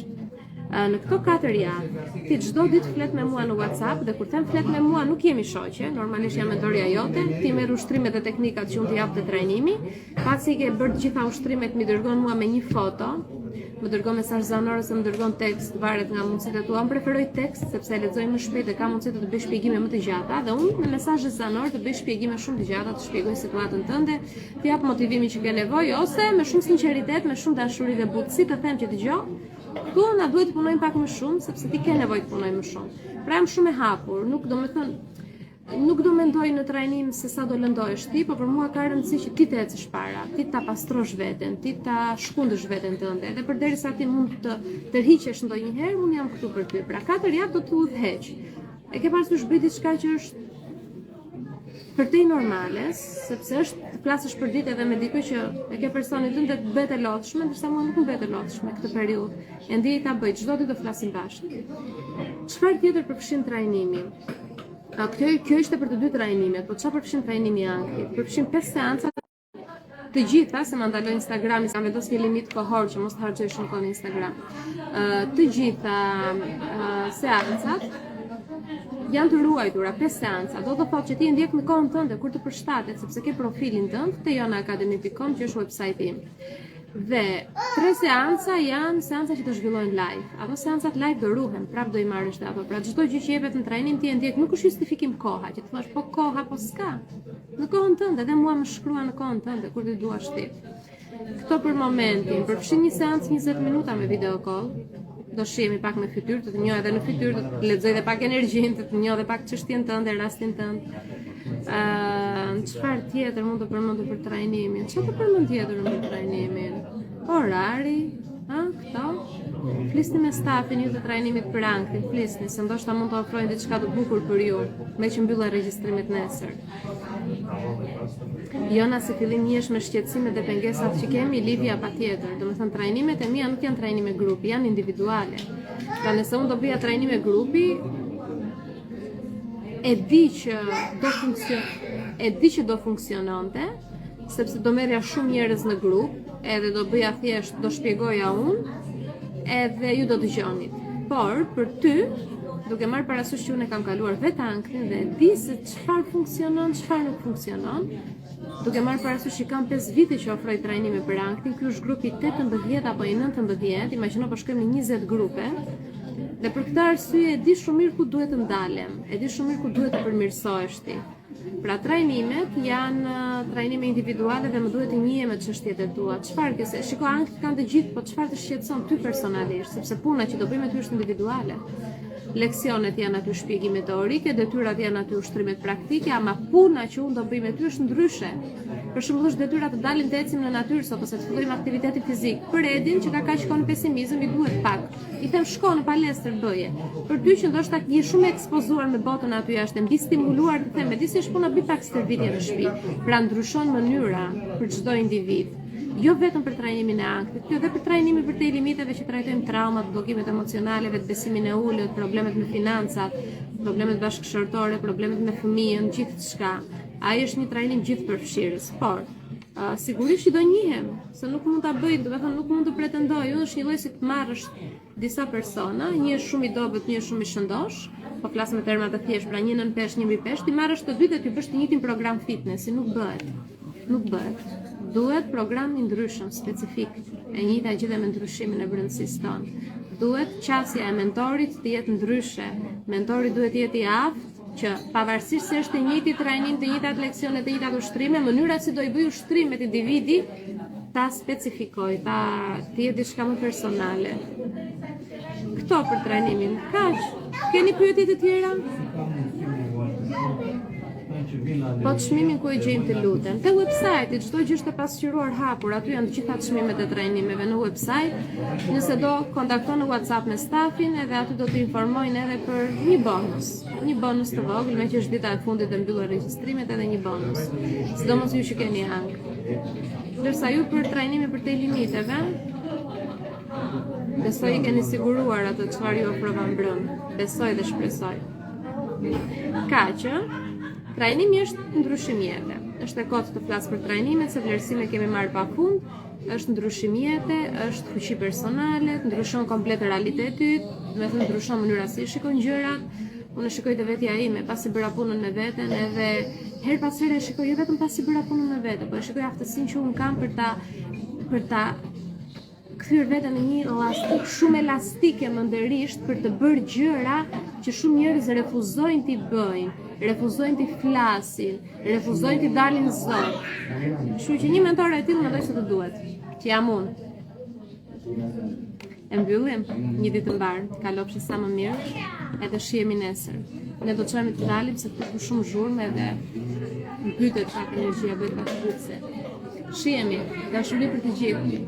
Në këto 4 javë, ti çdo ditë flet me mua në WhatsApp dhe kur them flet me mua nuk jemi shoqe, normalisht jam mentorja jote, ti merr ushtrimet dhe teknikat që unë t'i jap të trajnimi, pasi ke bërë të gjitha ushtrimet mi dërgon mua me një foto, më dërgon mesazh zanor ose më dërgon tekst, varet nga mundësitë tua. Unë preferoj tekst sepse e lexoj më shpejt dhe ka mundësi të bëj shpjegime më të gjata dhe unë me mesazhe zanor të bëj shpjegime shumë të gjata, të shpjegoj situatën tënde, të jap motivimin që ke nevojë ose me shumë sinqeritet, me shumë dashuri dhe butësi të them që dëgjoj. Këtu na duhet të punojmë pak më shumë, sepse ti ke nevojë të punoj më shumë. Pra jam shumë e hapur, nuk do mendoj në trajnim se sa do lëndohesh ti, por për mua ka rëndësi që ti të ecësh para, ti ta pastrosh veten, ti ta shkundësh veten tënde. Dhe përderisa ti mund të tërhiqesh ndonjëherë, unë jam këtu për ty. Pra 4 javë do të udhëheq. E ke parasysh bëj diçka që është për te normale, sepse është të flasësh për ditë edhe me dikujt që e ke personin tënd dhe të bëhet e lodhshme, ndërsa mua nuk më bëhet e lodhshme këtë periudhë. E ndjej ta bëj, çdo ditë do flasim bashkë. Çfarë tjetër përfshin trajnimi? Kjo ishte për të dy trajnimet, po çfarë përfshin trajnimi i ankthit? Përfshin 5 seanca të gjitha, se më ndaloj Instagrami, kam vendos një limit kohor që mos të harxoj shumë kohë në Instagram. Të gjitha seancat janë të ruajtura 5 seanca. Do të thotë që ti e ndjek në kohën tënde kur të përshtatet, sepse ke profilin tënd te jonaacademy.com që është website-i im. Dhe 3 seanca janë seanca që do zhvillojnë live. Ato seancat live do ruhen, prap do I marrësh ato. Pra çdo gjë që jepet në trajnim ti e ndjek, nuk është justifikim koha, që të thosh po koha po s'ka. Në kohën tënde, edhe mua më shkrua në kohën tënde kur ti duash ti. Këto për momentin, përfshin një seancë 20 minuta me video call. Do shihemi pak me fytyrë, të njoh edhe në fytyrë, të lexoj edhe pak energjinë, të njoh edhe pak çështjen tënde, rastin tënd. Çfarë tjetër mund të përmendur për trajnimin? Çfarë të përmend tjetër për trajnimin? Orari, këto? Flisni me stafin ju të trajnimit për anktin, flisni, se ndoshta mund të ofrojnë diçka të bukur për ju, me që mbyllë regjistrimit nesër. Jona se fillim njesh me shqetësimet dhe pengesat që kemi, Livia patjetër. Domethënë trajnimet e mia nuk janë trajnime grupi, janë individuale. Pra nëse unë do bëja trajnime grupi, e di që do funksiononte, sepse do merrja shumë njerëz në grup, edhe do bëja thjesht, do shpjegoja unë, edhe ju do dëgjonit. Por, për ty, duke marrë parasysh që unë e kam kaluar vetë anktin dhe di se çfarë funksionon, çfarë nuk funksionon, duke marrë parasysh që kam 5 vite që ofroj trajnime për anktin, ky është grupi 18 apo i 19, imagjino po shkojmë në 20 grupe, dhe për këtë arsye e di shumë mirë ku duhet të ndalem, e di shumë mirë ku duhet të përmirësohesh ti. Pra trajnimet janë trajnime individuale dhe më duhet të njihem me çështjet e tua. Çfarë ke se shiko ankth kanë të gjithë, po çfarë të shqetëson ty personalisht, sepse puna që do bëjmë ty është individuale. Leksionet janë aty shpjegime teorike, detyrat janë aty ushtrimet praktike, ama puna që unë do bëj me ty është ndryshe. Për shembull, është detyra të dalim të ecim në natyrë ose të fillojmë aktivitetin fizik. Për Edin që ka kaq shkon pesimizëm i duhet pak. I them shko në palestër bëje. Për ty që ndoshta je shumë ekspozuar me botën aty jashtë, më di stimuluar të them, di se është puna bëj pak stërvitje në shtëpi. Pra ndryshon mënyra për çdo individ. Jo vetëm për trajnimin e ankthit, jo edhe për trajnimin për të limiteve që trajtojmë traumat, bllokimet emocionale, vetbesimin e ulët, problemet me financat, problemet bashkëshortore, problemet me fëmijën, gjithçka. Ai është një trajnim gjithëpërfshirës, por sigurisht që do njihem, se nuk mund ta bëj, do të thënë nuk mund të pretendoj, unë është një lloj si të marrësh disa persona, një është shumë i dobët, një është shumë i shëndosh, po flas me terma të thjeshtë, pra 1 nën peshë, 1 mbi peshë, ti marrësh të dy dhe ti bësh të njëjtin program fitnessi, nuk bëhet. Nuk bëhet. Duhet program I ndryshëm, specifik, e njëjta gjë me ndryshimin e brendësisë tonë. Duhet qasja e mentorit të jetë ndryshe. Mentori duhet të jetë I aftë që pavarësisht se është I njëjti trajnim, të njëjtat leksione, të njëjtat ushtrime, mënyra si do I bëj ushtrimet individi ta specifikoj, ta të jetë diçka më personale. Këto për trajnimin. Kaq. Keni pyetje të tjera? Po çmimin ku e gjejmë të lutem? Te website-i çdo gjë është e pasqyruar hapur, aty janë të gjitha çmimet e trajnimeve në website. Nëse do kontakton në WhatsApp me stafin, edhe aty do të informojnë edhe për një bonus të vogël, me që është dita e fundit e mbyllur regjistrimet, edhe një bonus. Sidomos ju që keni ankth. Ndërsa ju për trajnimin për të limiteve, besoj I keni siguruar atë çfarë ju ofrova mbrëm. Besoj dhe shpresoj. Kaq. Trajnimi është ndryshim jete. Është e kotë të flas për trajnimet, se vlerësime kemi marrë pafund. Është ndryshim jete, është fuqi personale, ndryshon komplet realiteti yt, do të thënë ndryshon mënyra si e shikon gjërat. Unë shikoj të vetja ime pasi bëra punën me veten, edhe her pas here shikoj jo vetëm pasi bëra punën me veten, por shikoj aftësinë që unë kam për ta kthyer veten në një elastik shumë elastike mënderisht për të bërë gjëra që shumë njerëz refuzojnë t'i bëjnë, refuzojnë t'i flasin, refuzojnë t'i dalin zot. Kështu që një mentor e tillë mendoj se të duhet, që jam unë. E mbyllim një ditë të mbar, kalofshi sa më mirë, edhe shihemi nesër. Ne do të çojmë të dalim se këtu shumë zhurmë edhe mbytet pak energjia, bëhet pak putse. Shihemi, dashuri për të gjithë.